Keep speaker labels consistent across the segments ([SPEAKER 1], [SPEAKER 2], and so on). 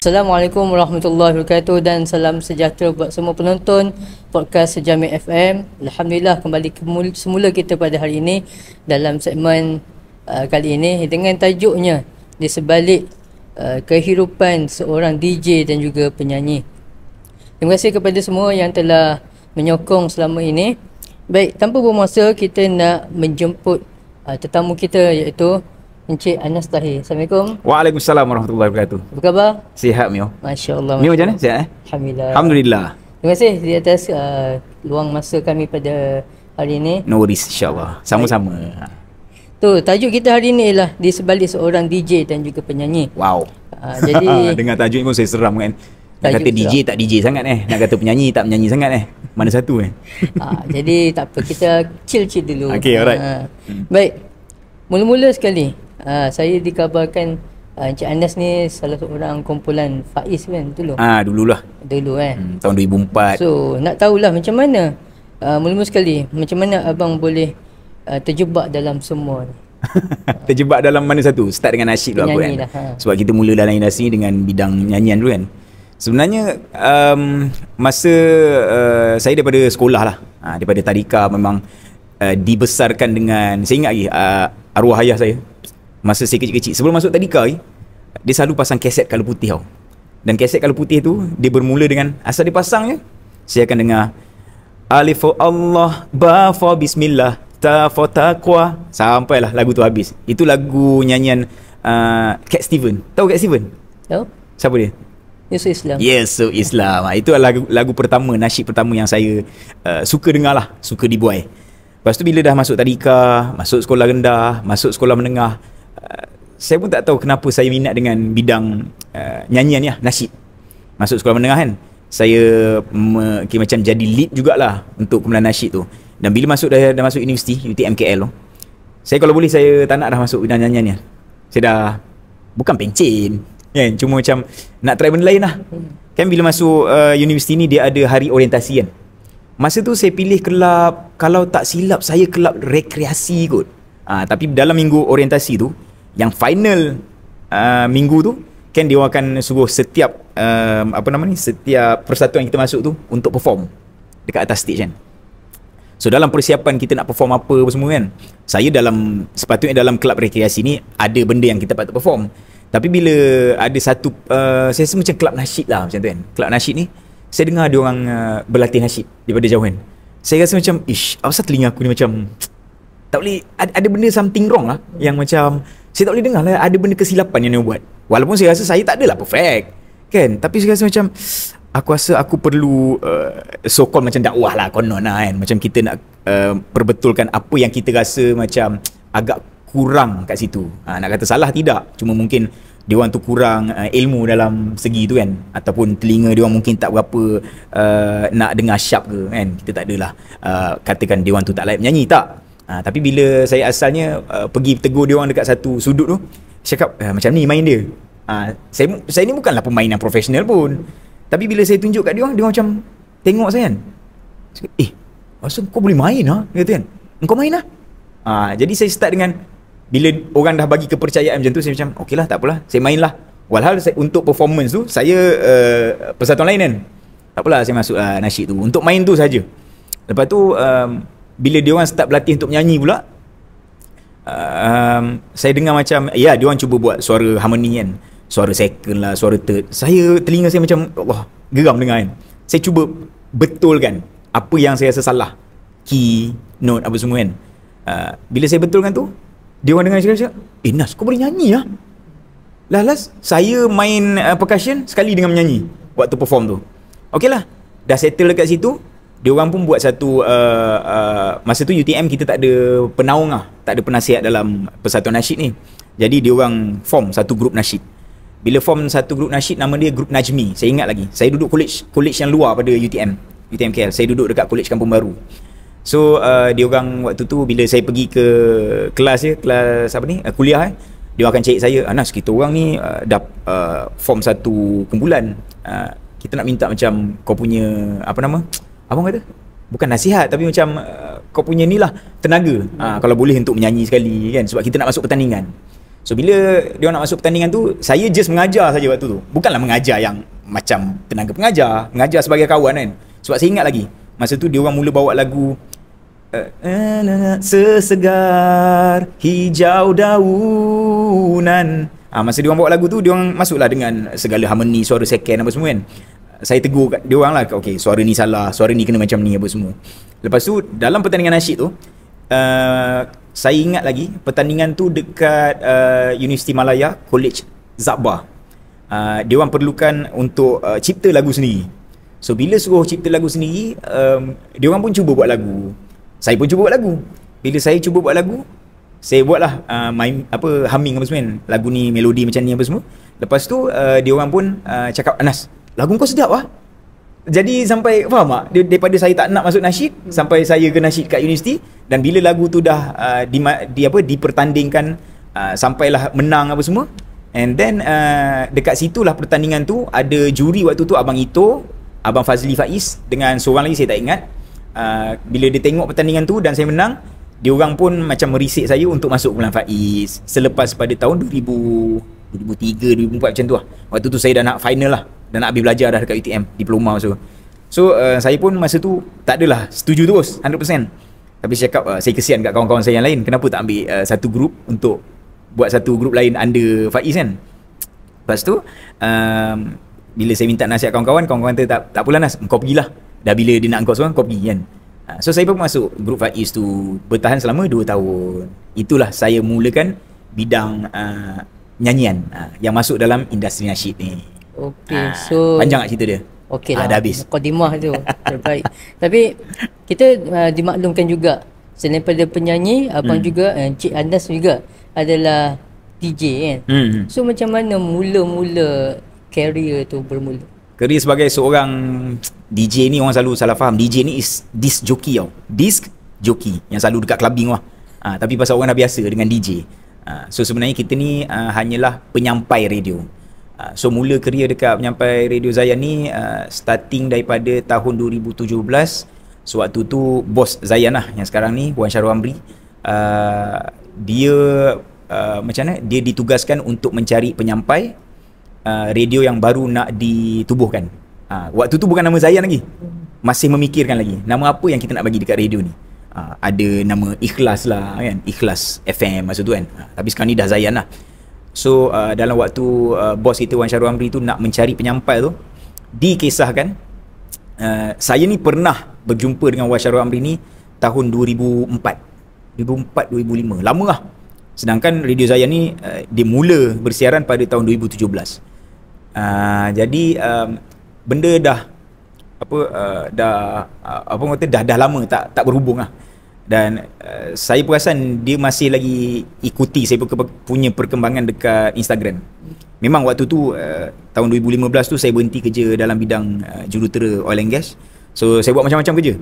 [SPEAKER 1] Assalamualaikum warahmatullahi wabarakatuh dan salam sejahtera buat semua penonton podcast Sejamin FM. Alhamdulillah kembali semula kita pada hari ini dalam segmen kali ini dengan tajuknya Di Sebalik Kehidupan Seorang DJ dan juga Penyanyi. Terima kasih kepada semua yang telah menyokong selama ini. Baik, tanpa buang masa kita nak menjemput tetamu kita iaitu Encik Anas Tahir. Assalamualaikum.
[SPEAKER 2] Waalaikumsalam warahmatullahi wabarakatuh.
[SPEAKER 1] Apa khabar?
[SPEAKER 2] Sihat Mio.
[SPEAKER 1] Masya-Allah.
[SPEAKER 2] Mio macam mana? Sihat
[SPEAKER 1] Alhamdulillah.
[SPEAKER 2] Alhamdulillah.
[SPEAKER 1] Terima kasih di atas luang masa kami pada hari ini.
[SPEAKER 2] No worries, insya-Allah. Sama-sama.
[SPEAKER 1] Tu, tajuk kita hari ini ialah Di Sebalik Seorang DJ dan juga Penyanyi.
[SPEAKER 2] Wow.
[SPEAKER 1] Jadi
[SPEAKER 2] dengar tajuk ni pun saya seram kan. Nak
[SPEAKER 1] Tajuk
[SPEAKER 2] kata DJ
[SPEAKER 1] seram.
[SPEAKER 2] tak DJ sangat nak kata penyanyi tak penyanyi sangat Mana satu
[SPEAKER 1] jadi tak apa, kita chill dulu.
[SPEAKER 2] Okay, alright.
[SPEAKER 1] Baik. Mula-mula sekali saya dikabarkan Encik Anas ni salah seorang kumpulan Faiz kan, betul tak?
[SPEAKER 2] Dululah.
[SPEAKER 1] Dulu
[SPEAKER 2] Tahun 2004.
[SPEAKER 1] So nak tahulah macam mana mula-mula sekali macam mana abang boleh terjebak dalam semua ni.
[SPEAKER 2] Terjebak dalam mana satu? Start dengan nasyid dulu aku kan.
[SPEAKER 1] Penyanyi lah,
[SPEAKER 2] Sebab kita mula dalam industri dengan bidang nyanyian dulu kan. Sebenarnya masa saya daripada sekolah lah, daripada tadika memang dibesarkan dengan, saya ingat lagi arwah ayah saya masa saya kecil-kecil sebelum masuk tadika ni, dia selalu pasang kaset Kala Putih tau. Dan kaset Kala Putih tu dia bermula dengan, asal dia pasang je saya akan dengar Alif Allah, Ba for Bismillah, Ta for Taqwa, sampailah lagu tu habis. Itu lagu nyanyian Cat Steven. Tahu Cat Steven?
[SPEAKER 1] Tahu?
[SPEAKER 2] Siapa dia?
[SPEAKER 1] Yusuf Islam.
[SPEAKER 2] Yes, so Islam. Itu adalah lagu pertama, nasyid pertama yang saya suka dengar lah, suka dibuai. Lepas tu bila dah masuk tadika, masuk sekolah rendah, masuk sekolah menengah, saya pun tak tahu kenapa saya minat dengan bidang nyanyian ni lah, nasyid. Masuk sekolah menengah kan, saya macam jadi lead jugalah untuk kumpulan nasyid tu. Dan bila dah masuk universiti, UTM KL tu, saya kalau boleh saya tak nak dah masuk bidang nyanyian ni. Saya dah bukan pencen kan, cuma macam nak try benda lain lah. Kan bila masuk universiti ni dia ada hari orientasi kan. Masa tu saya pilih kelab, kalau tak silap saya kelab rekreasi kot. Tapi dalam minggu orientasi tu, yang final minggu tu kan dia akan suruh setiap setiap persatuan yang kita masuk tu untuk perform dekat atas stage kan. So dalam persiapan kita nak perform apa semua kan, saya sepatutnya dalam kelab rekreasi ni ada benda yang kita patut perform. Tapi bila ada satu saya rasa macam kelab nasyid lah macam tu kan. Kelab nasyid ni saya dengar dia orang berlatih nasyid daripada jauh kan. Saya rasa macam asal telinga aku ni macam tak boleh, ada benda something wrong lah, yang macam saya tak boleh dengar lah, ada benda kesilapan yang dia buat. Walaupun saya rasa saya tak adalah perfect kan, tapi saya rasa macam aku rasa aku perlu so called macam dakwah lah konon lah kan. Macam kita nak perbetulkan apa yang kita rasa macam agak kurang kat situ. Nak kata salah tidak, cuma mungkin diorang tu kurang ilmu dalam segi tu kan, ataupun telinga diorang mungkin tak berapa nak dengar sharp ke kan. Kita tak adalah katakan diorang tu tak layak menyanyi, tak. Tapi bila saya asalnya pergi tegur diorang dekat satu sudut tu, cakap macam ni main dia. Saya ni bukanlah pemain yang profesional pun, tapi bila saya tunjuk kat diorang macam tengok saya kan, asal kau boleh main lah, kata kan, kau main lah. Jadi saya start dengan, bila orang dah bagi kepercayaan macam tu, saya macam okey lah, tak apalah, saya main lah. Walhal untuk performance tu saya persatuan lain kan, tak apalah, saya masuk nasyid tu untuk main tu saja. Lepas tu bila diorang start berlatih untuk menyanyi pula, saya dengar macam diorang cuba buat suara harmoni kan, suara second lah, suara third. Telinga saya macam Allah, geram dengar kan. Saya cuba betulkan apa yang saya rasa salah, key, note apa semua kan. Bila saya betulkan tu, dia orang dengar cakap, Nas, kau boleh nyanyi lah. Last saya main percussion sekali dengan menyanyi waktu perform tu. Okey lah, dah settle dekat situ. Dia orang pun buat satu masa tu UTM kita tak ada penaung lah, tak ada penasihat dalam persatuan nasyid ni. Jadi dia orang form satu grup nasyid. Bila form satu grup nasyid, nama dia Grup Najmi. Saya ingat lagi, saya duduk college yang luar pada UTM KL. Saya duduk dekat College Kampung Baru. So dia orang waktu tu bila saya pergi ke kelas kuliah dia akan cari saya, Anas, kita orang ni dah form satu kumpulan, kita nak minta macam kau punya abang kata bukan nasihat, tapi macam kau punya ni lah tenaga, kalau boleh untuk menyanyi sekali kan, sebab kita nak masuk pertandingan. So bila dia nak masuk pertandingan tu, saya just mengajar saja waktu tu. Bukanlah mengajar yang macam tenaga pengajar, mengajar sebagai kawan kan. Sebab saya ingat lagi, masa tu dia orang mula bawa lagu sesegar hijau daunan. Masa dia orang bawa lagu tu, dia orang masuklah dengan segala harmoni, suara second apa semua kan. Saya tegur kat dia orang lah, okey, suara ni salah, suara ni kena macam ni apa semua. Lepas tu dalam pertandingan nasyid tu, saya ingat lagi pertandingan tu dekat Universiti Malaya College Zabah. Dia orang perlukan untuk cipta lagu sendiri. So bila suruh cipta lagu sendiri, dia orang pun cuba buat lagu. Saya pun cuba buat lagu. Bila saya cuba buat lagu, saya buatlah humming apa semua kan. Lagu ni melodi macam ni apa semua. Lepas tu dia orang pun cakap, "Anas, lagu kau sedap lah." Jadi sampai, faham tak? Daripada saya tak nak masuk nasyid, sampai saya ke nasyid kat universiti, dan bila lagu tu dah dipertandingkan, sampailah menang apa semua, and then dekat situlah pertandingan tu ada juri waktu tu, Abang Ito, Abang Fazli Faiz dengan seorang lagi saya tak ingat. Bila dia tengok pertandingan tu dan saya menang, dia orang pun macam merisik saya untuk masuk Bulan Faiz selepas pada tahun 2003, 2004 macam tu lah. Waktu tu saya dah nak final lah, dah nak habis belajar dah dekat UTM, diploma so saya pun masa tu tak adalah setuju terus 100%. Tapi saya cakap, saya kesian kat kawan-kawan saya yang lain, kenapa tak ambil satu grup untuk buat satu grup lain under Faiz kan. Lepas tu bila saya minta nasihat kawan-kawan kata, tak apalah Nas, kau pergilah, dah bila dia nak kau seorang, kau pergi kan. So saya pun masuk grup Faiz tu, bertahan selama 2 tahun. Itulah saya mulakan bidang nyanyian yang masuk dalam industri nasyid ni.
[SPEAKER 1] Okey, so
[SPEAKER 2] panjang tak cerita dia?
[SPEAKER 1] Okey lah,
[SPEAKER 2] dah habis.
[SPEAKER 1] Mukadimah tu. Baik. Tapi kita dimaklumkan juga, selain daripada penyanyi, abang juga, Cik Anas juga adalah DJ kan. So macam mana mula-mula career tu bermula?
[SPEAKER 2] Career sebagai seorang DJ ni, orang selalu salah faham. DJ ni is disc jockey tau. Disc jockey yang selalu dekat clubbing lah. Tapi pasal orang dah biasa dengan DJ. So sebenarnya kita ni hanyalah penyampai radio. So mula kerja dekat penyampai radio Zayan ni starting daripada tahun 2017. So waktu tu bos Zayan lah yang sekarang ni, Wan Syarul Amri, dia macam mana, dia ditugaskan untuk mencari penyampai radio yang baru nak ditubuhkan. Waktu tu bukan nama Zayan lagi, masih memikirkan lagi nama apa yang kita nak bagi dekat radio ni. Ada nama Ikhlas lah kan, Ikhlas FM masa tu kan. Tapi sekarang ni dah Zayan lah. So dalam waktu bos kita Wan Syarul Amri tu nak mencari penyampai tu, dikisahkan saya ni pernah berjumpa dengan Wan Syarul Amri ni tahun 2004-2005, lama lah. Sedangkan Radio Zayan ni dia mula bersiaran pada tahun 2017. Jadi benda dah dah lama tak berhubung lah. Dan saya perasan dia masih lagi ikuti saya punya perkembangan dekat Instagram. Memang waktu tu tahun 2015 tu saya berhenti kerja dalam bidang jurutera oil and gas. So saya buat macam-macam kerja.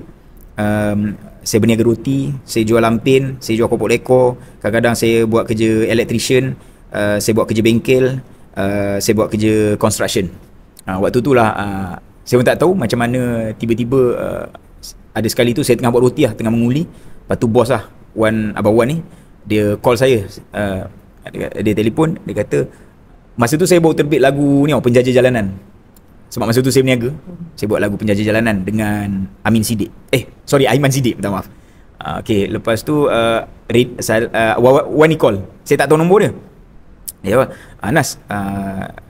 [SPEAKER 2] Saya berniaga roti, saya jual lampin, saya jual kopok lekor, kadang-kadang saya buat kerja electrician, saya buat kerja bengkel, saya buat kerja construction. Waktu tu lah saya pun tak tahu macam mana tiba-tiba ada sekali tu saya tengah buat roti lah, tengah menguli. Lepas tu bos lah, Abang Wan ni, dia call saya, dia telefon, dia kata masa tu saya baru terbit lagu ni, Penjajah Jalanan. Sebab masa tu saya berniaga, saya buat lagu Penjajah Jalanan dengan Aiman Siddiq, minta maaf. Okay, lepas tu Wan ni call, saya tak tahu nombor dia. Dia kata, Anas,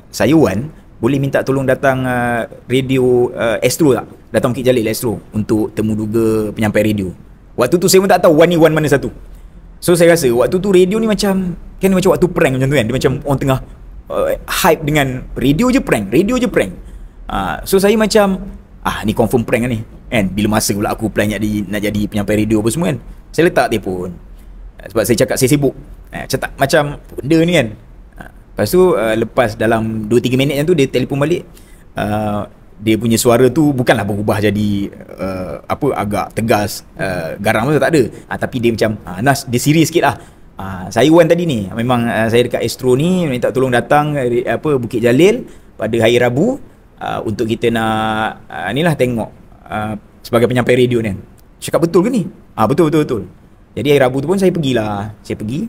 [SPEAKER 2] saya Wan, boleh minta tolong datang radio Astro tak? Datang Bukit Jalil Astro untuk temu duga penyampai radio. Waktu tu saya pun tak tahu Wan ni Wan mana satu. So saya rasa waktu tu radio ni macam waktu prank macam tu kan. Dia macam orang tengah hype dengan radio je prank. So saya macam ni confirm prank kan ni kan. Bila masa pula aku plan nak jadi penyampai radio apa semua kan, saya letak telefon. Sebab saya cakap saya sibuk. Cetak macam benda ni kan. Lepas tu lepas dalam 2-3 minit yang tu dia telefon balik. Dia punya suara tu bukanlah berubah jadi agak tegas, garam tu tak ada. Tapi dia macam Nas, dia serius sikit lah. Saya Wan tadi ni, memang saya dekat Astro ni, minta tolong datang Bukit Jalil pada hari Rabu untuk kita nak tengok sebagai penyampai radio ni. Cakap betul ke ni? Betul. Jadi hari Rabu tu pun saya pergilah. Saya pergi.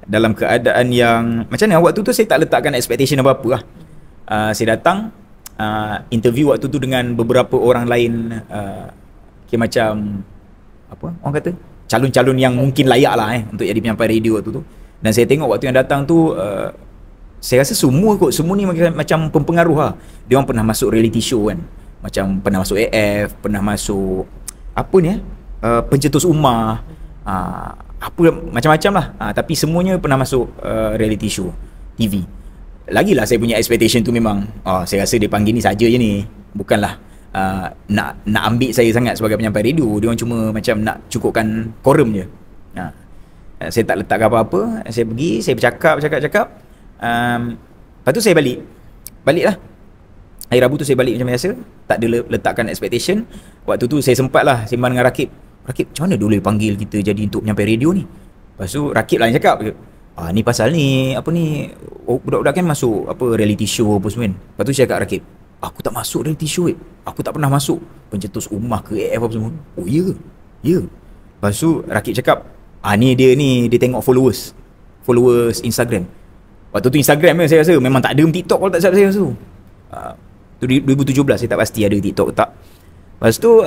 [SPEAKER 2] dalam keadaan yang macam mana, waktu tu saya tak letakkan expectation apa-apa lah. Saya datang interview waktu tu dengan beberapa orang lain, macam apa orang kata, calon-calon yang mungkin layak lah untuk jadi penyampai radio waktu tu. Dan saya tengok waktu yang datang tu, saya rasa semua ni macam pempengaruh lah. Dia orang pernah masuk reality show kan, macam pernah masuk AF, pernah masuk apa ni pencetus rumah, apa macam-macam lah, tapi semuanya pernah masuk reality show TV. Lagilah saya punya expectation tu memang saya rasa dia panggil ni saja je ni, bukanlah nak ambil saya sangat sebagai penyampai radio. Dia orang cuma macam nak cukupkan quorum je. Saya tak letakkan apa-apa. Saya pergi, saya bercakap. Lepas tu saya balik lah. Hari Rabu tu saya balik macam biasa, tak ada letakkan expectation. Waktu tu saya sempat lah sembang dengan Rakib, macam mana boleh panggil kita jadi untuk penyampai radio ni? Lepas tu Rakib lah yang cakap, ni pasal ni, apa ni, budak-budak kan masuk apa reality show apa semua kan. Lepas tu saya cakap Rakib, aku tak masuk reality show aku tak pernah masuk pencetus rumah ke AF apa semua. Oh ya ke? Ya. Lepas tu Rakib cakap, dia tengok followers Instagram. Waktu tu Instagram kan, saya rasa memang tak ada TikTok kalau tak salah saya rasa. Tu 2017 saya tak pasti ada TikTok tak. Lepas tu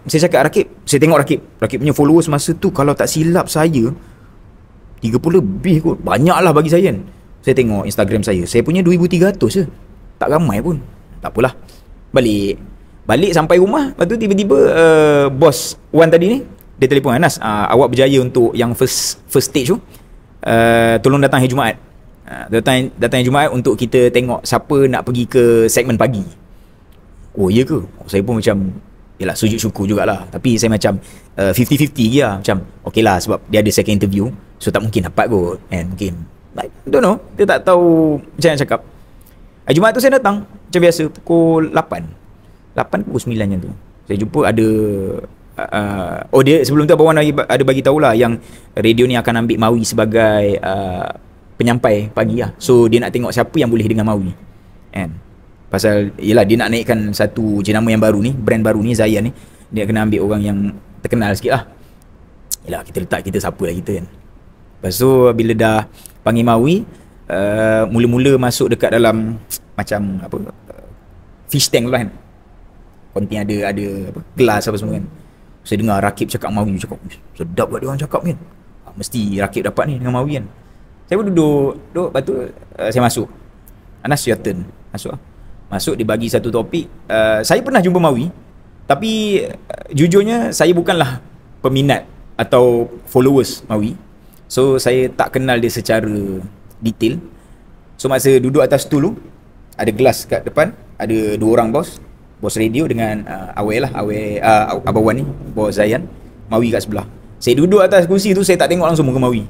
[SPEAKER 2] saya cakap Rakib, saya tengok Rakib punya followers masa tu kalau tak silap saya 30 lebih kot, banyak lah bagi saya kan. Saya tengok Instagram saya punya 2,300 je, tak ramai pun. Tak apalah, balik sampai rumah. Lepas tu tiba-tiba bos Wan tadi ni, dia telefon, Anas, awak berjaya untuk yang first stage tu, tolong datang hari Jumaat. Datang hari Jumaat untuk kita tengok siapa nak pergi ke segmen pagi. Oh iya ke? Saya pun macam, yelah, sujud syukur jugalah. Tapi saya macam 50-50 je lah. Macam okey lah, sebab dia ada second interview, so tak mungkin dapat kot kan. Mungkin, like, don't know, dia tak tahu macam mana cakap. Hari Jumaat tu saya datang macam biasa, pukul 8 pukul 9 macam tu. Saya jumpa ada dia sebelum tu Abang Wan ada bagi tahulah yang radio ni akan ambil Mawi sebagai penyampai pagi lah. So dia nak tengok siapa yang boleh dengan Mawi kan. Pasal yelah, dia nak naikkan satu jenama yang baru ni, brand baru ni, Zayan ni. Dia kena ambil orang yang terkenal sikit lah. Yelah, kita letak kita siapa lah kita kan. Lepas tu bila dah panggil Mawi, mula-mula masuk dekat dalam macam apa, fish tank tu lah kan. Konten ada apa, gelas apa semua kan. Saya dengar Rakib cakap Mawi, cakap sedap kat dia orang cakap kan. Mesti Rakib dapat ni dengan Mawi kan. Saya pun duduk, lepas tu saya masuk. Anas, your turn. Masuk dia bagi satu topik. Saya pernah jumpa Mawi, tapi jujurnya saya bukanlah peminat atau followers Mawi. So saya tak kenal dia secara detail. So masa duduk atas stool tu, ada gelas kat depan, ada dua orang bos radio dengan Abang Wan ni, bos Zayan, Mawi kat sebelah. Saya duduk atas kursi tu, saya tak tengok langsung muka Mawi.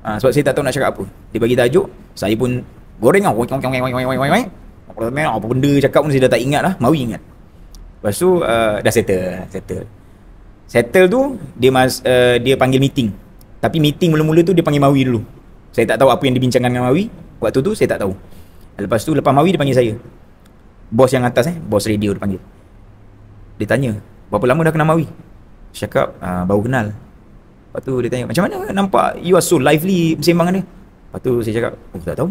[SPEAKER 2] Sebab saya tak tahu nak cakap apa. Dia bagi tajuk, saya pun goreng lah. Apa benda cakap pun saya dah tak ingat lah. Mawi ingat. Lepas tu dah settle tu, dia panggil meeting. Tapi meeting mula-mula tu dia panggil Mawi dulu. Saya tak tahu apa yang dibincangkan dengan Mawi. Waktu tu saya tak tahu. Lepas tu lepas Mawi dia panggil saya. Bos yang atas bos radio dia panggil. Dia tanya, berapa lama dah kenal Mawi? Saya cakap, baru kenal. Lepas tu dia tanya, macam mana nampak you are so lively bersembangan dia? Lepas tu saya cakap, tak tahu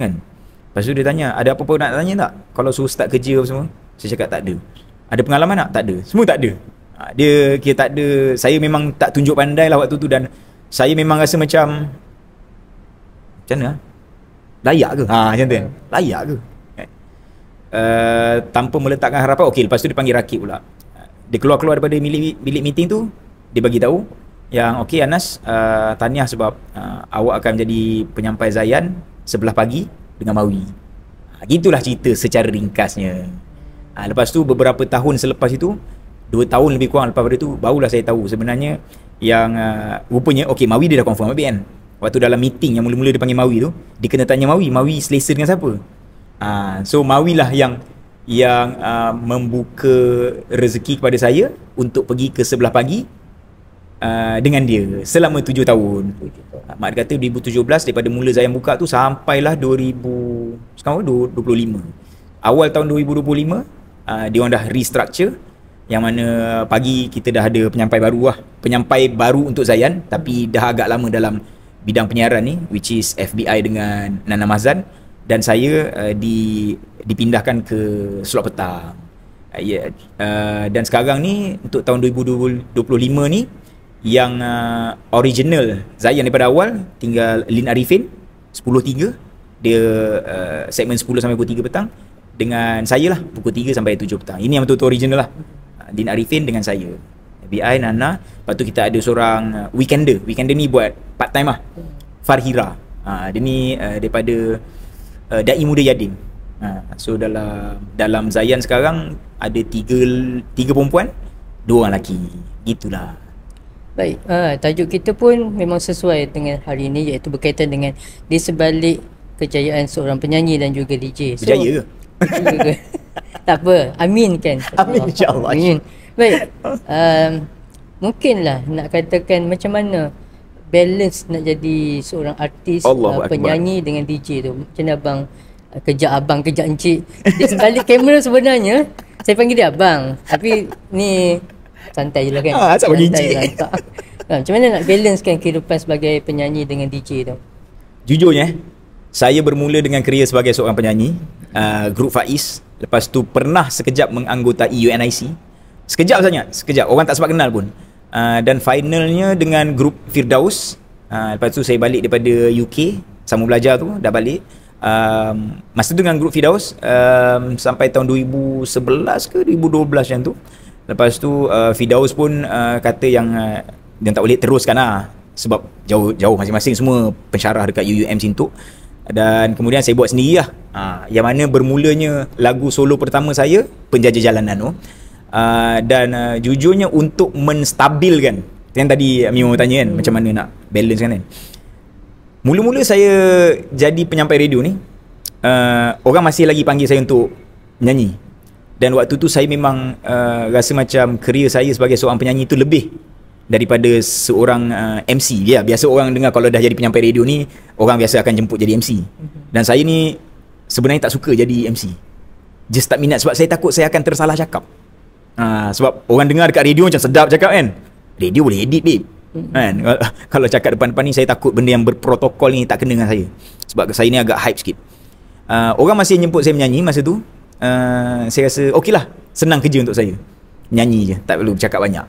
[SPEAKER 2] kan. Lepas tu dia tanya, ada apa-apa nak tanya tak? Kalau suruh start kerja apa semua? Saya cakap tak ada. Ada pengalaman tak? Tak ada. Semua tak ada. Dia kira tak ada. Saya memang tak tunjuk pandai lah waktu tu. Dan saya memang rasa macam mana? Layak ke? Macam tu kan? Layak ke? Tanpa meletakkan harapan. Okey, lepas tu dia panggil Rakib pula. Dia keluar daripada bilik meeting tu. Dia bagi tahu yang okey Anas, tahniah sebab awak akan menjadi penyampai Zayan sebelah pagi dengan Mawi. Gitulah cerita secara ringkasnya. Lepas tu beberapa tahun selepas itu, 2 tahun lebih kurang lepas pada tu, barulah saya tahu sebenarnya yang rupanya okey, Mawi dia dah confirm habis kan. Waktu dalam meeting yang mula-mula dia panggil Mawi tu, dia kena tanya Mawi selesa dengan siapa. So Mawi lah yang membuka rezeki kepada saya untuk pergi ke sebelah pagi dengan dia selama 7 tahun. Mak kata 2017 daripada mula Zayan buka tu sampailah sekarang 2025. Awal tahun 2025 dia orang dah restructure, yang mana pagi kita dah ada penyampai baru lah. Penyampai baru untuk Zayan, tapi dah agak lama dalam bidang penyiaran ni, which is FBI dengan Nana Mazan, dan saya dipindahkan ke slot petang. Dan sekarang ni untuk tahun 2025 ni yang original Zayan daripada awal tinggal Lin Arifin 10.3, dia segmen 10 sampai pukul 3 petang, dengan saya lah pukul 3 sampai 7 petang. Ini yang betul-betul original lah, Lin Arifin dengan saya, FBI, Nana. Lepas tu kita ada seorang weekender ni buat part time lah, Farhira. Dia ni daripada Dai Muda Yadin. So dalam Zayan sekarang ada tiga perempuan, 2 orang lelaki. Gitulah.
[SPEAKER 1] Baik, tajuk kita pun memang sesuai dengan hari ini, iaitu berkaitan dengan di sebalik kejayaan seorang penyanyi dan juga DJ.
[SPEAKER 2] Berjaya ke?
[SPEAKER 1] Tak apa, amin kan.
[SPEAKER 2] Amin, insyaAllah.
[SPEAKER 1] Amin. Baik, mungkinlah nak katakan macam mana balance nak jadi seorang artis, penyanyi dengan DJ tu. Macam mana abang kejap abang, kejap encik di sebalik kamera? Sebenarnya saya panggil dia abang, tapi ni santai je lah kan.
[SPEAKER 2] Asal bagi encik
[SPEAKER 1] lah. Macam mana nak balancekan kehidupan sebagai penyanyi dengan DJ tu?
[SPEAKER 2] Jujurnya, saya bermula dengan kerjaya sebagai seorang penyanyi, grup Faiz. Lepas tu pernah sekejap menganggotai UNIC. Sekejap, orang tak sempat kenal pun. Dan finalnya dengan grup Firdaus. Lepas tu saya balik daripada UK, sambung belajar tu, dah balik. Masa tu dengan grup Firdaus sampai tahun 2011 ke 2012 macam tu. Lepas tu Firdaus pun kata yang dia tak boleh teruskan lah, sebab jauh masing-masing semua pensyarah dekat UUM Sintuk. Dan kemudian saya buat sendiri lah, yang mana bermulanya lagu solo pertama saya, Penjajah Jalanan tu. Dan jujurnya untuk menstabilkan, yang tadi Mio tanya kan, macam mana nak balance kan. Mula-mula saya jadi penyampai radio ni, orang masih lagi panggil saya untuk menyanyi. Dan waktu tu saya memang rasa macam kerjaya saya sebagai seorang penyanyi tu lebih daripada seorang MC. Ya, biasa orang dengar kalau dah jadi penyampai radio ni, orang biasa akan jemput jadi MC. Dan saya ni sebenarnya tak suka jadi MC. Just tak minat, sebab saya takut saya akan tersalah cakap. Sebab orang dengar dekat radio macam sedap cakap kan. Radio boleh edit babe. Kan? Kalau cakap depan-depan ni, saya takut benda yang berprotokol ni tak kena dengan saya. Sebab saya ni agak hype sikit. Orang masih jemput saya menyanyi masa tu. Saya rasa okey lah, senang kerja untuk saya, nyanyi je, tak perlu bercakap banyak.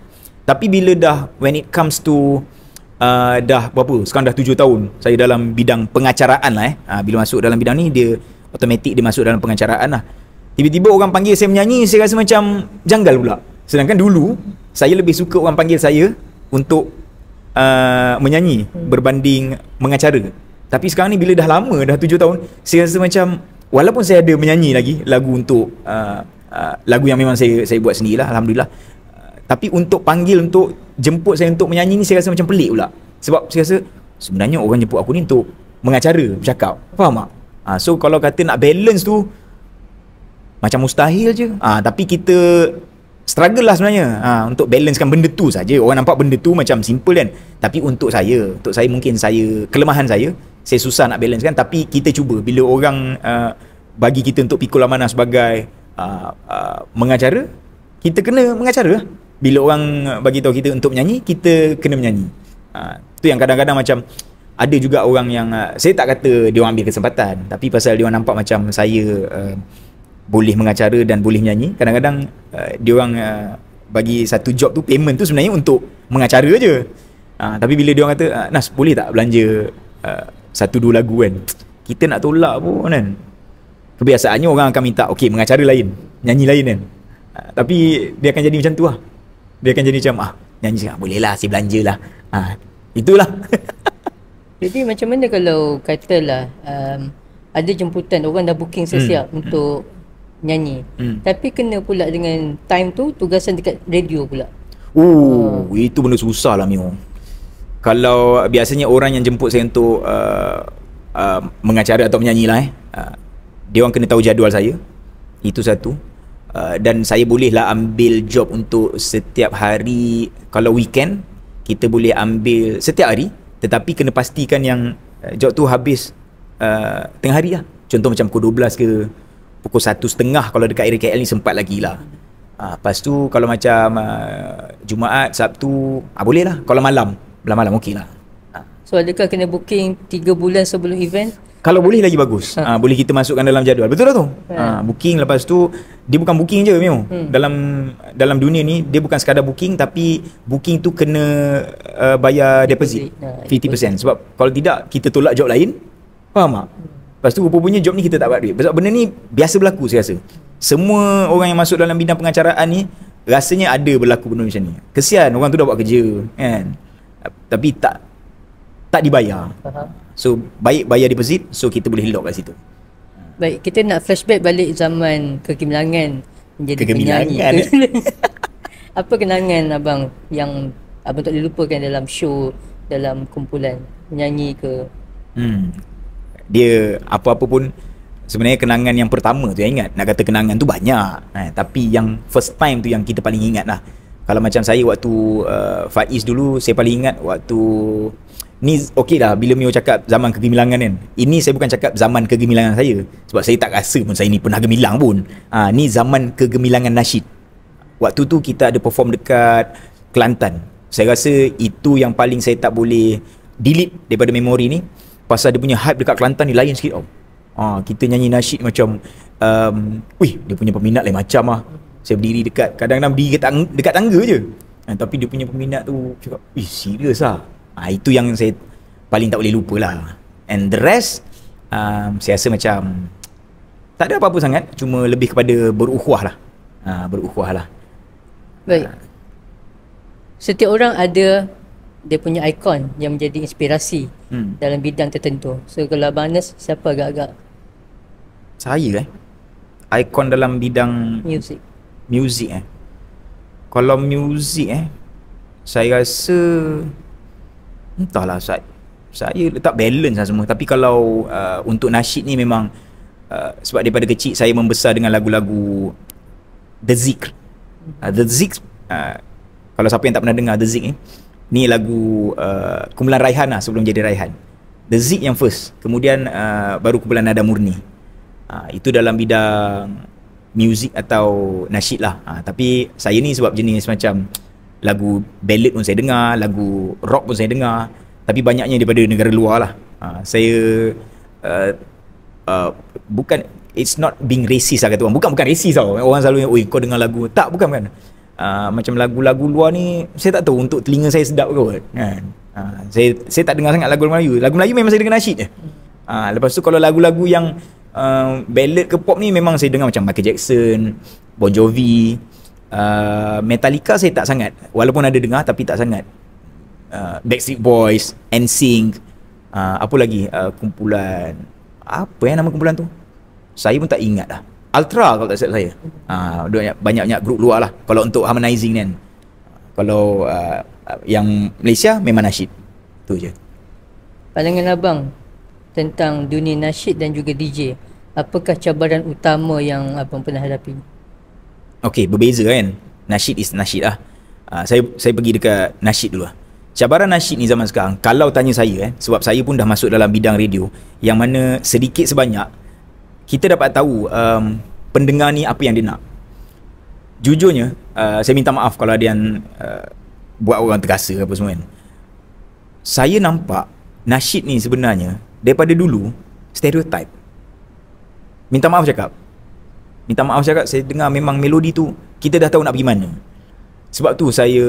[SPEAKER 2] Tapi bila dah, when it comes to dah berapa, sekarang dah 7 tahun saya dalam bidang pengacaraan lah bila masuk dalam bidang ni, dia automatik dia masuk dalam pengacaraan lah. Tiba-tiba orang panggil saya menyanyi, saya rasa macam janggal pula. Sedangkan dulu saya lebih suka orang panggil saya untuk menyanyi berbanding mengacara. Tapi sekarang ni bila dah lama, dah 7 tahun, saya rasa macam walaupun saya ada menyanyi lagi lagu untuk lagu yang memang saya buat sendirilah, alhamdulillah. Tapi untuk panggil, untuk jemput saya untuk menyanyi ni, saya rasa macam pelik pula. Sebab saya rasa sebenarnya orang jemput aku ni untuk mengacara, bercakap. Faham tak? So kalau kata nak balance tu macam mustahil je. Tapi kita struggle lah sebenarnya untuk balancekan benda tu saja. Orang nampak benda tu macam simple kan. Tapi untuk saya mungkin kelemahan saya susah nak balancekan. Tapi kita cuba. Bila orang bagi kita untuk pikul amanah sebagai mengacara, kita kena mengacara lah. Bila orang bagi tahu kita untuk menyanyi, kita kena menyanyi. Tu yang kadang-kadang macam ada juga orang yang saya tak kata dia orang ambil kesempatan, tapi pasal dia orang nampak macam saya boleh mengacara dan boleh menyanyi, kadang-kadang dia orang bagi satu job tu, payment tu sebenarnya untuk mengacara je. Tapi bila dia orang kata, Nas boleh tak belanja 1-2 lagu kan, kita nak tolak pun kan. Kebiasaannya orang akan minta okey, mengacara lain, nyanyi lain kan. Tapi dia akan jadi macam tu lah. Dia akan jadi macam nyanyi sekarang, boleh lah, saya belanja lah. Itulah.
[SPEAKER 1] Jadi macam mana kalau katalah ada jemputan, orang dah booking siap untuk nyanyi, tapi kena pula dengan time tu tugasan dekat radio pula.
[SPEAKER 2] Itu benda susah lah Mio. Kalau biasanya orang yang jemput saya untuk mengacara atau menyanyi lah dia orang kena tahu jadual saya. Itu satu. Dan saya bolehlah ambil job untuk setiap hari. Kalau weekend kita boleh ambil setiap hari, tetapi kena pastikan yang job tu habis tengah hari lah. Contoh macam pukul 12 ke pukul 1.30 kalau dekat area KL ni sempat lagi lah. Lepas tu kalau macam Jumaat, Sabtu boleh lah. Kalau malam okey lah.
[SPEAKER 1] So adakah kena booking 3 bulan sebelum event?
[SPEAKER 2] Kalau boleh lagi bagus. Boleh kita masukkan dalam jadual. Betul lah tu. Booking, lepas tu dia bukan booking je Mio. Dalam dunia ni dia bukan sekadar booking, tapi booking tu kena bayar deposit 50%. Sebab kalau tidak kita tolak job lain. Faham tak? Lepas tu rupanya job ni kita tak dapat duit. Sebab benda ni biasa berlaku saya rasa. Semua orang yang masuk dalam bidang pengacaraan ni rasanya ada berlaku benda macam ni. Kesian orang tu dah buat kerja kan. Tapi tak dibayar. So baik bayar deposit, so kita boleh lock kat situ.
[SPEAKER 1] Baik, kita nak flashback balik zaman kegemilangan menjadi penyanyi. Apa kenangan abang yang abang tak boleh lupakan dalam show, dalam kumpulan menyanyi ke?
[SPEAKER 2] Dia apa-apa pun sebenarnya kenangan yang pertama tu yang ingat. Nak kata kenangan tu banyak, tapi yang first time tu yang kita paling ingat lah. Kalau macam saya waktu Faiz dulu, saya paling ingat waktu ni okey dah bila Mio cakap zaman kegemilangan kan. Ini saya bukan cakap zaman kegemilangan saya, sebab saya tak rasa pun saya ni pernah gemilang pun. Ni zaman kegemilangan nasyid. Waktu tu kita ada perform dekat Kelantan. Saya rasa itu yang paling saya tak boleh delete daripada memori ni. Pasal dia punya hype dekat Kelantan ni lain sikit tau. Kita nyanyi nasyid macam dia punya peminat lain macam lah. Saya berdiri dekat, kadang-kadang berdiri dekat tangga je. Tapi dia punya peminat tu cakap, serius lah. Itu yang saya paling tak boleh lupa lah. And the rest saya rasa macam tak ada apa-apa sangat, cuma lebih kepada berukhuwah lah. Berukhuwah lah.
[SPEAKER 1] Baik, setiap orang ada dia punya ikon yang menjadi inspirasi dalam bidang tertentu. So kalau Abang Anas, siapa agak-agak?
[SPEAKER 2] Saya ikon dalam bidang Music Kalau music saya rasa entahlah, saya letak balance lah semua. Tapi kalau untuk nasyid ni memang sebab daripada kecil saya membesar dengan lagu-lagu The Zik. The Zik, kalau siapa yang tak pernah dengar The Zik ni lagu kumpulan Raihan lah sebelum jadi Raihan. The Zik yang first, kemudian baru kumpulan Nada Murni. Itu dalam bidang music atau nasyid lah. Tapi saya ni sebab jenis macam lagu ballad pun saya dengar, lagu rock pun saya dengar, tapi banyaknya daripada negara luar lah. Saya bukan, it's not being racist lah kata orang. Bukan racist tau. Orang selalu, kau dengar lagu. Tak, bukan. Macam lagu-lagu luar ni, saya tak tahu untuk telinga saya sedap ke kan. Saya tak dengar sangat lagu Melayu. Lagu Melayu memang saya dengar nasyid je. Lepas tu kalau lagu-lagu yang ballad ke pop ni memang saya dengar macam Michael Jackson, Bon Jovi, Metallica saya tak sangat, walaupun ada dengar tapi tak sangat. Backstreet Boys, NSYNC, apa lagi kumpulan, apa nama kumpulan tu saya pun tak ingat dah. Ultra kalau tak silap saya. Banyak grup luar lah kalau untuk harmonizing kan. Kalau yang Malaysia memang nasyid. Tu je.
[SPEAKER 1] Pandangan abang tentang dunia nasyid dan juga DJ, apakah cabaran utama yang abang pernah hadapi?
[SPEAKER 2] Okey, berbeza kan. Nasyid is nasyid lah. Saya pergi dekat nasyid dulu lah. Cabaran nasyid ni zaman sekarang, kalau tanya saya sebab saya pun dah masuk dalam bidang radio, yang mana sedikit sebanyak kita dapat tahu pendengar ni apa yang dia nak. Jujurnya, saya minta maaf kalau ada yang buat orang terasa apa semua kan. Saya nampak nasyid ni sebenarnya daripada dulu stereotype. Minta maaf cakap, saya dengar memang melodi tu kita dah tahu nak pergi mana. Sebab tu saya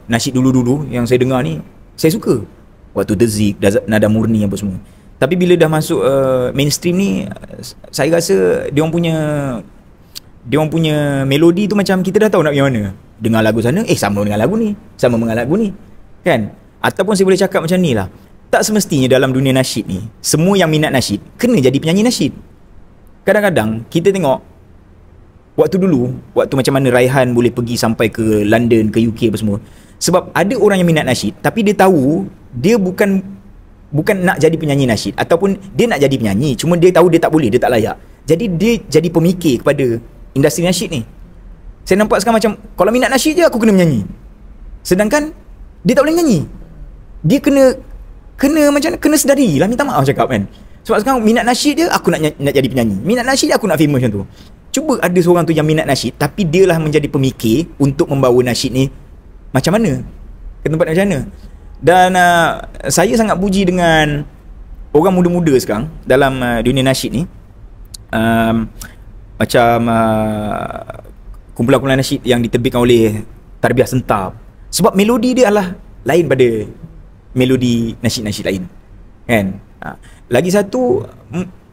[SPEAKER 2] nasyid dulu-dulu yang saya dengar ni saya suka. Waktu The Zik, Nada Murni apa semua. Tapi bila dah masuk mainstream ni, saya rasa dia orang punya melodi tu macam kita dah tahu nak pergi mana. Dengar lagu sana, sama dengan lagu ni, kan? Ataupun saya boleh cakap macam ni lah, tak semestinya dalam dunia nasyid ni semua yang minat nasyid kena jadi penyanyi nasyid. Kadang-kadang kita tengok waktu macam mana Raihan boleh pergi sampai ke London, ke UK apa semua, sebab ada orang yang minat nasyid tapi dia tahu dia bukan nak jadi penyanyi nasyid, ataupun dia nak jadi penyanyi cuma dia tahu dia tak boleh, dia tak layak. Jadi dia jadi pemikir kepada industri nasyid ni. Saya nampak sekarang macam kalau minat nasyid je aku kena menyanyi, sedangkan dia tak boleh menyanyi. Dia kena sedari lah, minta maaf cakap kan. Sebab sekarang minat nasyid je aku nak jadi penyanyi, minat nasyid je aku nak famous macam tu. Cuba ada seorang tu yang minat nasyid tapi dia lah menjadi pemikir untuk membawa nasyid ni macam mana, ke tempat macam mana. Dan saya sangat puji dengan orang muda-muda sekarang dalam dunia nasyid ni. Macam kumpulan-kumpulan nasyid yang diterbitkan oleh Tarbiyah Sentab. Sebab melodi dia adalah lain pada melodi nasyid-nasyid lain. Kan? Lagi satu,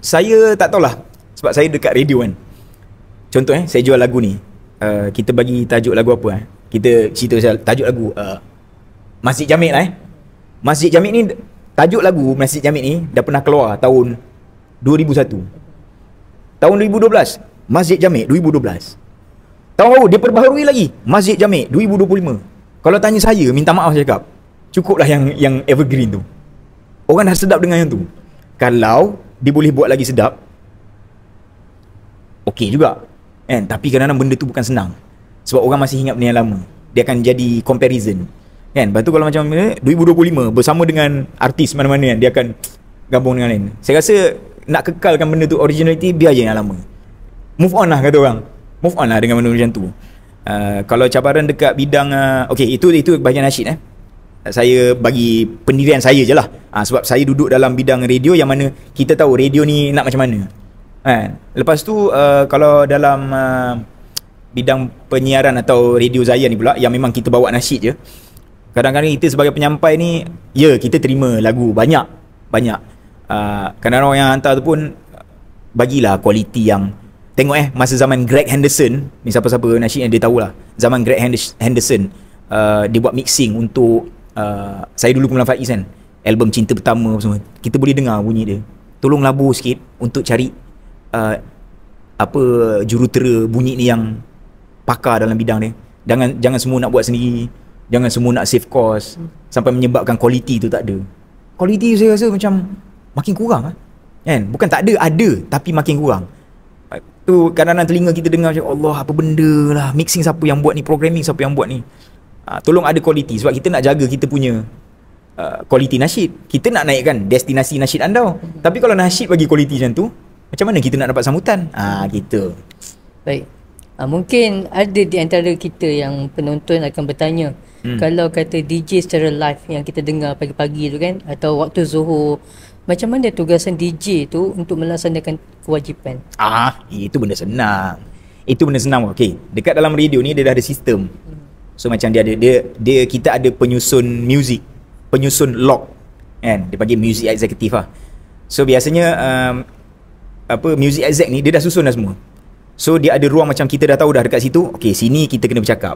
[SPEAKER 2] saya tak tahulah, sebab saya dekat radio kan. Contoh saya jual lagu ni. Kita bagi tajuk lagu apa kita cerita pasal tajuk lagu Masjid Jamik lah Masjid Jamik ni, tajuk lagu Masjid Jamik ni dah pernah keluar tahun 2001. Tahun 2012 Masjid Jamik 2012. Tahun baru dia perbaharui lagi Masjid Jamik 2025. Kalau tanya saya, minta maaf saya cakap, cukuplah yang evergreen tu. Orang dah sedap dengan yang tu. Kalau dia boleh buat lagi sedap, okey juga kan. Tapi kadang-kadang benda tu bukan senang, sebab orang masih ingat benda yang lama. Dia akan jadi comparison kan. Lepas tu kalau macam 2025 bersama dengan artis mana-mana kan, dia akan gabung dengan lain. Saya rasa nak kekalkan benda tu originality, biar je yang lama. Move on lah kata orang. Move on lah dengan benda macam tu. Kalau cabaran dekat bidang okey, itu bahagian nasyid saya bagi pendirian saya je lah. Sebab saya duduk dalam bidang radio yang mana kita tahu radio ni nak macam mana kan. Lepas tu kalau dalam bidang penyiaran atau radio Zayan ni pula, yang memang kita bawa nasyid je, kadang-kadang kita sebagai penyampai ni, ya kita terima lagu banyak. Kadang-kadang orang yang hantar tu pun bagilah kualiti yang, tengok masa zaman Greg Henderson ni, siapa-siapa nasyid yang dia tahulah, zaman Greg Henderson dia buat mixing untuk saya dulu Kumpulan Faiz kan, album Cinta Pertama semua, kita boleh dengar bunyi dia. Tolong labur sikit untuk cari jurutera bunyi ni yang pakar dalam bidang dia. Jangan semua nak buat sendiri, jangan semua nak save cost sampai menyebabkan kualiti tu tak ada. Kualiti saya rasa macam makin kurang kan. Bukan tak ada tapi makin kurang. Tu kadang-kadang telinga kita dengar macam, Allah, apa benda lah, mixing siapa yang buat ni, programming siapa yang buat ni. Tolong ada kualiti, sebab kita nak jaga kita punya kualiti nasyid. Kita nak naikkan destinasi nasyid anda. Tapi kalau nasyid bagi kualiti macam tu, macam mana kita nak dapat sambutan? Gitu.
[SPEAKER 1] Baik. Mungkin ada di antara kita yang penonton akan bertanya, kalau kata DJ secara live yang kita dengar pagi-pagi tu kan, atau waktu Zuhur, macam mana tugasan DJ tu untuk melaksanakan kewajipan?
[SPEAKER 2] Itu benda senang. Okey, dekat dalam radio ni dia dah ada sistem. So macam dia kita ada penyusun music, penyusun log kan, dia panggil music executive lah. So biasanya music exec ni dia dah susun dah semua. So dia ada ruang macam kita dah tahu dah dekat situ, okey sini kita kena bercakap,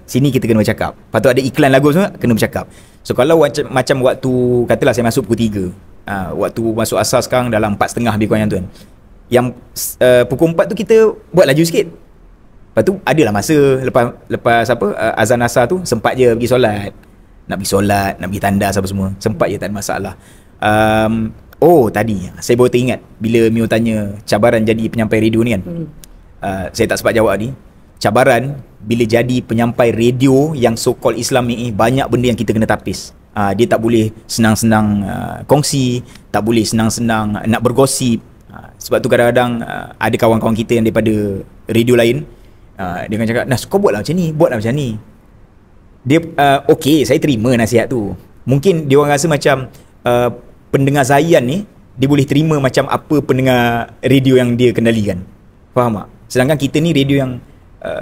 [SPEAKER 2] sini kita kena bercakap, lepas tu ada iklan lagu semua kena bercakap. So kalau macam waktu katalah saya masuk pukul 3, waktu masuk asar sekarang dalam 4.30 lebih kurang yang tu kan, yang pukul 4 tu kita buat laju sikit. Lepas tu adalah masa lepas azan asar tu sempat je pergi solat, nak pergi tandas apa semua, sempat je, tak ada masalah. Tadi saya baru teringat bila Mio tanya cabaran jadi penyampai radio ni kan. Saya tak sempat jawab ni. Cabaran bila jadi penyampai radio yang so called Islam ni, banyak benda yang kita kena tapis. Dia tak boleh senang-senang kongsi, tak boleh senang-senang nak bergosip. Sebab tu kadang-kadang ada kawan-kawan kita yang daripada radio lain, dia akan cakap, Nas, kau buatlah macam ni. Dia okey, saya terima nasihat tu. Mungkin dia orang rasa macam pendengar Zayan ni, dia boleh terima macam apa pendengar radio yang dia kendalikan. Faham tak? Sedangkan kita ni radio yang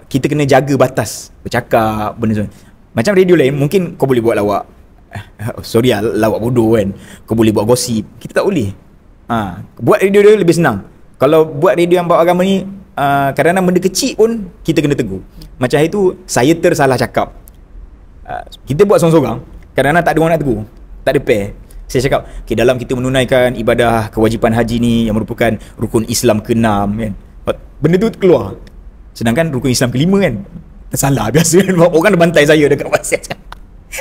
[SPEAKER 2] kita kena jaga batas bercakap, benda semua. Macam radio lain, mungkin kau boleh buat lawak lawak bodoh kan, kau boleh buat gosip, kita tak boleh. Buat radio dia lebih senang. Kalau buat radio yang bawa agama ni, kadang-kadang benda kecil pun kita kena tegur. Macam hari tu saya tersalah cakap, kita buat seorang-seorang, kadang-kadang tak ada orang nak tegur, tak ada pair. Saya cakap, okay, dalam kita menunaikan ibadah kewajipan haji ni yang merupakan rukun Islam ke-6 kan, benda tu keluar, sedangkan rukun Islam ke-5 kan, tersalah biasa kan. Orang dah bantai saya dekat WhatsApp.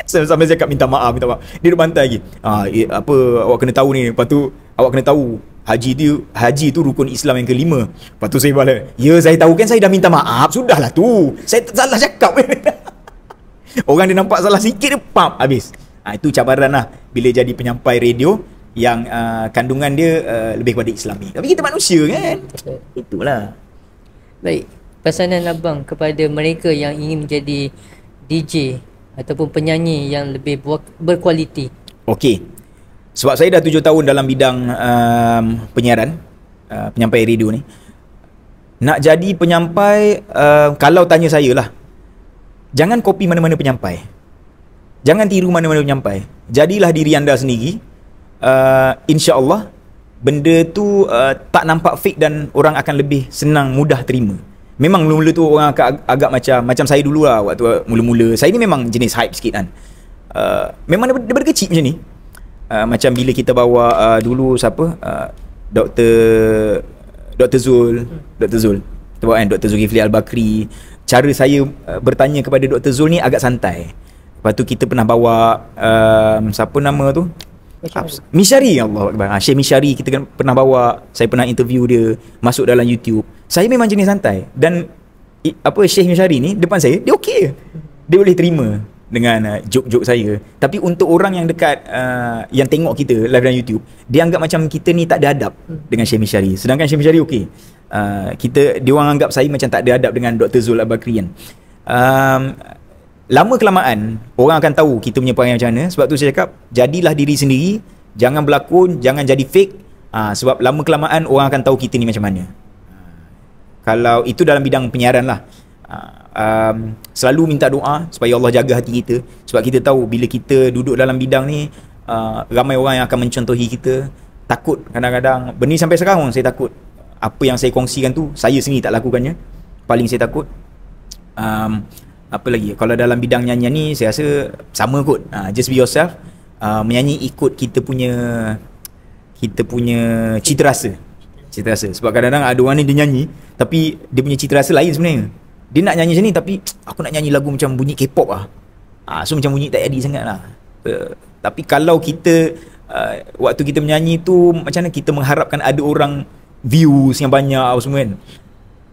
[SPEAKER 2] Sampai saya cakap minta maaf. Dia dah bantai lagi. Awak kena tahu ni. Lepas tu awak kena tahu haji tu rukun Islam yang ke-5. Lepas tu saya balas, ya saya tahu kan, saya dah minta maaf. Sudahlah tu, saya salah cakap. Orang dia nampak salah sikit dia pap habis. Itu cabaran lah bila jadi penyampai radio yang kandungan dia lebih kepada Islami. Tapi kita manusia kan. Itulah.
[SPEAKER 1] Baik, pesanan abang kepada mereka yang ingin menjadi DJ ataupun penyanyi yang lebih berkualiti?
[SPEAKER 2] Okey. Sebab saya dah 7 tahun dalam bidang penyiaran, penyampai radio ni. Nak jadi penyampai, kalau tanya saya lah, jangan copy mana-mana penyampai. Jangan tiru mana-mana penyampai. Jadilah diri anda sendiri. InsyaAllah benda tu tak nampak fake dan orang akan lebih senang, mudah terima. Memang mula-mula tu orang agak macam saya dulu lah waktu mula-mula. Saya ni memang jenis hype sikit kan. Memang daripada kecil macam ni. Macam bila kita bawa dulu siapa? Dr. Zul. Kita bawa kan Dr. Zulkifli Al-Bakri. Cara saya bertanya kepada Dr. Zul ni agak santai. Lepas tu kita pernah bawa siapa nama tu? Mishari, Allah Akbar. Syekh Mishari kita pernah bawa. Saya pernah interview dia masuk dalam YouTube. Saya memang jenis santai dan Syekh Mishari ni depan saya dia okey. Dia boleh terima dengan joke-joke saya. Tapi untuk orang yang dekat yang tengok kita live dalam YouTube, dia anggap macam kita ni tak ada adab dengan Syekh Mishari. Sedangkan Syekh Mishari okey. Dia orang anggap saya macam tak ada adab dengan Dr. Zul Al-Bakri kan. Lama kelamaan orang akan tahu kita punya perangai macam mana. Sebab tu saya cakap, jadilah diri sendiri, jangan berlakon, jangan jadi fake. Sebab lama kelamaan orang akan tahu kita ni macam mana. Kalau itu dalam bidang penyiaran lah. Selalu minta doa supaya Allah jaga hati kita. Sebab kita tahu bila kita duduk dalam bidang ni, ramai orang yang akan mencontohi kita. Takut kadang-kadang, benda ni sampai sekarang saya takut. Apa yang saya kongsikan tu, saya sendiri tak lakukannya. Paling saya takut. Apa lagi, kalau dalam bidang nyanyian ni saya rasa sama kot. Just be yourself. Menyanyi ikut kita punya cita rasa. Sebab kadang-kadang ada orang ni dia nyanyi tapi dia punya cita rasa lain sebenarnya. Dia nak nyanyi macam ni tapi aku nak nyanyi lagu macam bunyi K-pop lah. So macam bunyi tak jadi sangat lah. Tapi kalau kita waktu kita menyanyi tu, macam mana kita mengharapkan ada orang views yang banyak apa semua kan,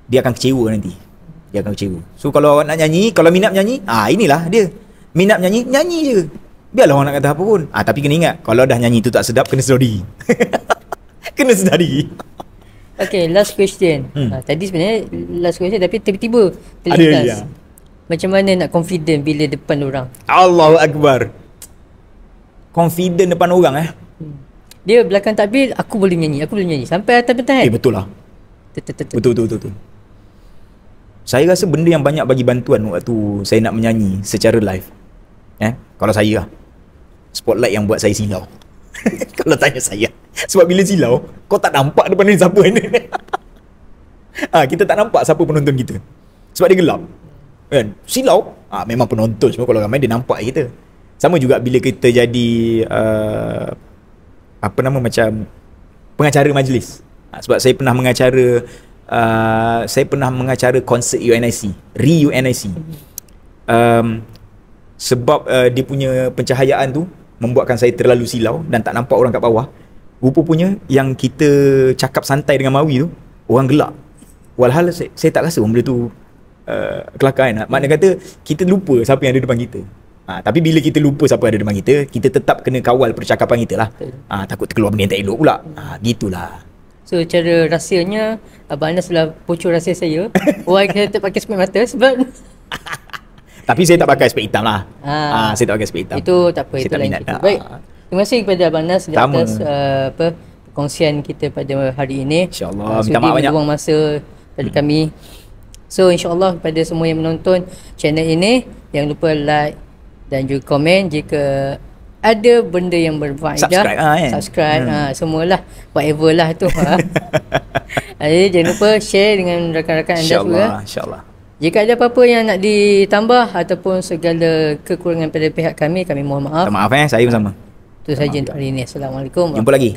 [SPEAKER 2] dia akan kecewa nanti. So kalau awak nak nyanyi, kalau minat menyanyi, inilah dia. Minat menyanyi, nyanyi je. Biarlah orang nak kata apa pun. Tapi kena ingat, kalau dah nyanyi tu tak sedap, kena sedari. Kena sedari.
[SPEAKER 1] Okay, last question. Tadi sebenarnya last question tapi tiba-tiba terlintas. Macam mana nak confident bila depan orang?
[SPEAKER 2] Allahu Akbar. Confident depan orang
[SPEAKER 1] Dia belakang takbir, aku boleh nyanyi. Sampai atas pentas.
[SPEAKER 2] Betul lah. Betul. Saya rasa benda yang banyak bagi bantuan waktu saya nak menyanyi secara live. Kalau saya lah, spotlight yang buat saya silau. Kalau tanya saya. Sebab bila silau, kau tak nampak depan ni siapa ni. Kita tak nampak siapa penonton kita. Sebab dia gelap kan? Silau, memang penonton semua kalau ramai dia nampak kita. Sama juga bila kita jadi macam pengacara majlis. Sebab saya pernah mengacara konsert UNIC, Re-UNIC. Sebab dia punya pencahayaan tu membuatkan saya terlalu silau dan tak nampak orang kat bawah. Rupanya yang kita cakap santai dengan Mawi tu, orang gelak. Walhal saya tak rasa benda tu kelakar kan. Maknanya kata kita lupa siapa yang ada depan kita. Tapi bila kita lupa siapa ada depan kita, kita tetap kena kawal percakapan kita lah. Takut terkeluar benda yang tak elok pula. Gitulah.
[SPEAKER 1] So cara rahsianya, Abang Anas telah bocor rahsia saya. Why kita pakai spek mata sebab
[SPEAKER 2] tapi saya tak pakai spek hitam lah. Saya tak pakai spek hitam.
[SPEAKER 1] Itu tak apa, itu lain cerita. Baik. Terima kasih kepada Abang Anas di atas perkongsian kita pada hari ini.
[SPEAKER 2] InsyaAllah. Minta maaf banyak.
[SPEAKER 1] Buang masa dari kami. So insyaAllah kepada semua yang menonton channel ini, jangan lupa like dan juga komen jika ada benda yang berfaedah. Subscribe semualah, whatever lah tu. Jadi jangan lupa share dengan rakan-rakan anda juga.
[SPEAKER 2] InsyaAllah.
[SPEAKER 1] Jika ada apa-apa yang nak ditambah ataupun segala kekurangan pada pihak kami mohon maaf.
[SPEAKER 2] Maaf saya bersama.
[SPEAKER 1] Itu saja untuk hari ini. Assalamualaikum.
[SPEAKER 2] Jumpa lagi.